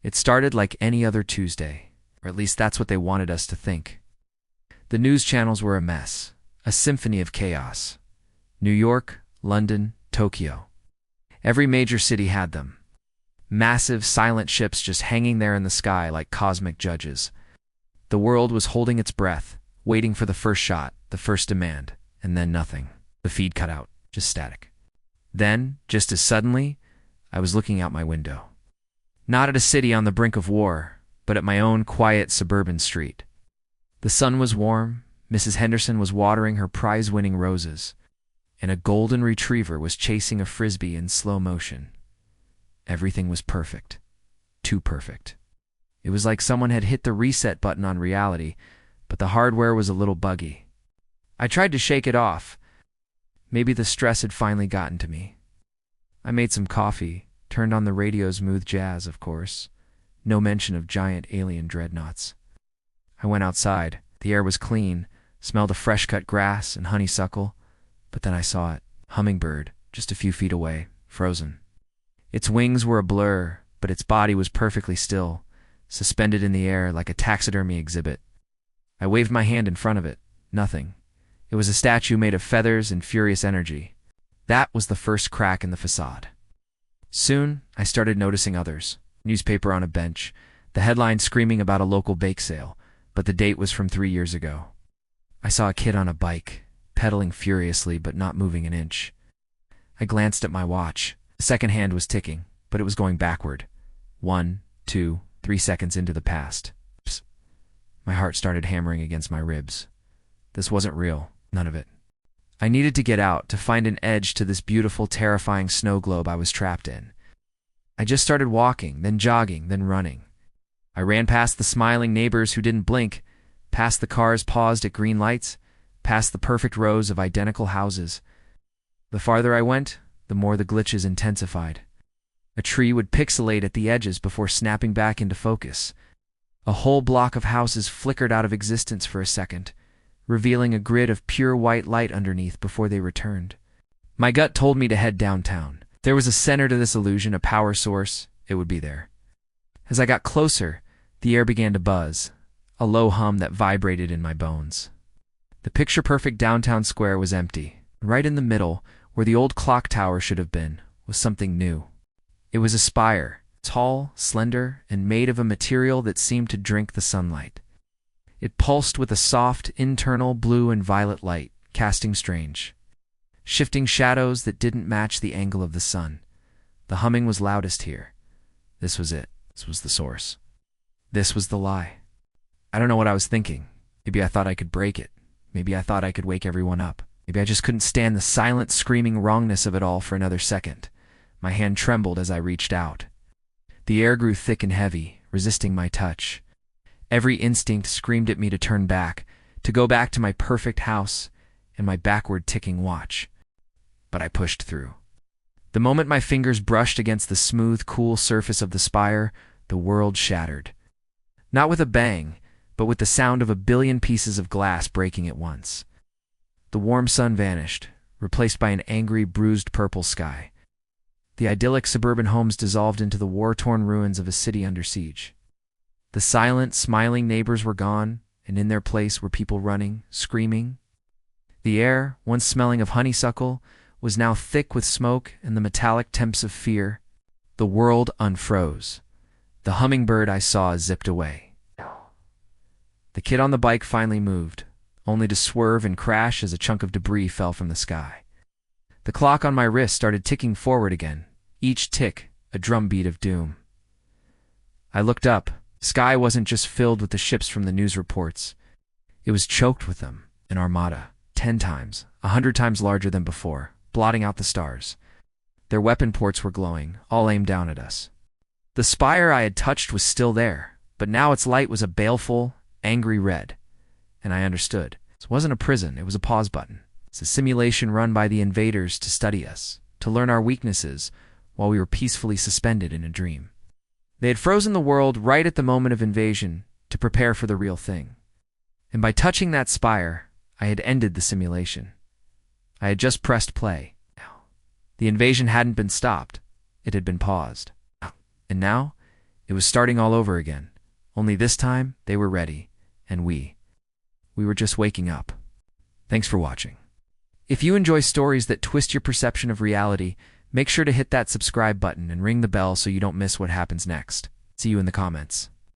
It started like any other Tuesday, or at least that's what they wanted us to think. The news channels were a mess, a symphony of chaos. New York, London, Tokyo. Every major city had them. Massive, silent ships just hanging there in the sky like cosmic judges. The world was holding its breath, waiting for the first shot, the first demand, and then nothing. The feed cut out, just static. Then, just as suddenly, I was looking out my window. Not at a city on the brink of war, but at my own quiet suburban street. The sun was warm, Mrs. Henderson was watering her prize-winning roses, and a golden retriever was chasing a frisbee in slow motion. Everything was perfect. Too perfect. It was like someone had hit the reset button on reality, but the hardware was a little buggy. I tried to shake it off. Maybe the stress had finally gotten to me. I made some coffee, turned on the radio's smooth jazz, of course. No mention of giant alien dreadnoughts. I went outside. The air was clean, smelled of fresh-cut grass and honeysuckle, but then I saw it. Hummingbird, just a few feet away, frozen. Its wings were a blur, but its body was perfectly still, suspended in the air like a taxidermy exhibit. I waved my hand in front of it. Nothing. It was a statue made of feathers and furious energy. That was the first crack in the facade. Soon, I started noticing others. Newspaper on a bench, the headline screaming about a local bake sale, but the date was from 3 years ago. I saw a kid on a bike, pedaling furiously but not moving an inch. I glanced at my watch. The second hand was ticking, but it was going backward. 1, 2, 3 seconds into the past. Psst. My heart started hammering against my ribs. This wasn't real, none of it. I needed to get out, to find an edge to this beautiful, terrifying snow globe I was trapped in. I just started walking, then jogging, then running. I ran past the smiling neighbors who didn't blink, past the cars paused at green lights, past the perfect rows of identical houses. The farther I went, the more the glitches intensified. A tree would pixelate at the edges before snapping back into focus. A whole block of houses flickered out of existence for a second, revealing a grid of pure white light underneath before they returned. My gut told me to head downtown. There was a center to this illusion, a power source. It would be there. As I got closer, the air began to buzz, a low hum that vibrated in my bones. The picture-perfect downtown square was empty. Right in the middle, where the old clock tower should have been, was something new. It was a spire, tall, slender, and made of a material that seemed to drink the sunlight. It pulsed with a soft, internal blue and violet light, casting strange, shifting shadows that didn't match the angle of the sun. The humming was loudest here. This was it. This was the source. This was the lie. I don't know what I was thinking. Maybe I thought I could break it. Maybe I thought I could wake everyone up. Maybe I just couldn't stand the silent, screaming wrongness of it all for another second. My hand trembled as I reached out. The air grew thick and heavy, resisting my touch. Every instinct screamed at me to turn back, to go back to my perfect house and my backward ticking watch. But I pushed through. The moment my fingers brushed against the smooth, cool surface of the spire, the world shattered. Not with a bang, but with the sound of a billion pieces of glass breaking at once. The warm sun vanished, replaced by an angry, bruised purple sky. The idyllic suburban homes dissolved into the war-torn ruins of a city under siege. The silent, smiling neighbors were gone, and in their place were people running, screaming. The air, once smelling of honeysuckle, was now thick with smoke and the metallic temps of fear. The world unfroze. The hummingbird I saw zipped away. The kid on the bike finally moved, only to swerve and crash as a chunk of debris fell from the sky. The clock on my wrist started ticking forward again, each tick a drumbeat of doom. I looked up. The sky wasn't just filled with the ships from the news reports. It was choked with them, an armada, 10 times, 100 times larger than before, blotting out the stars. Their weapon ports were glowing, all aimed down at us. The spire I had touched was still there, but now its light was a baleful, angry red. And I understood. This wasn't a prison, it was a pause button. It's a simulation run by the invaders to study us, to learn our weaknesses, while we were peacefully suspended in a dream. They had frozen the world right at the moment of invasion to prepare for the real thing. And by touching that spire, I had ended the simulation. I had just pressed play. The invasion hadn't been stopped. It had been paused. And now, It was starting all over again. Only this time, they were ready. And we were just waking up. Thanks for watching. If you enjoy stories that twist your perception of reality, make sure to hit that subscribe button and ring the bell so you don't miss what happens next. See you in the comments.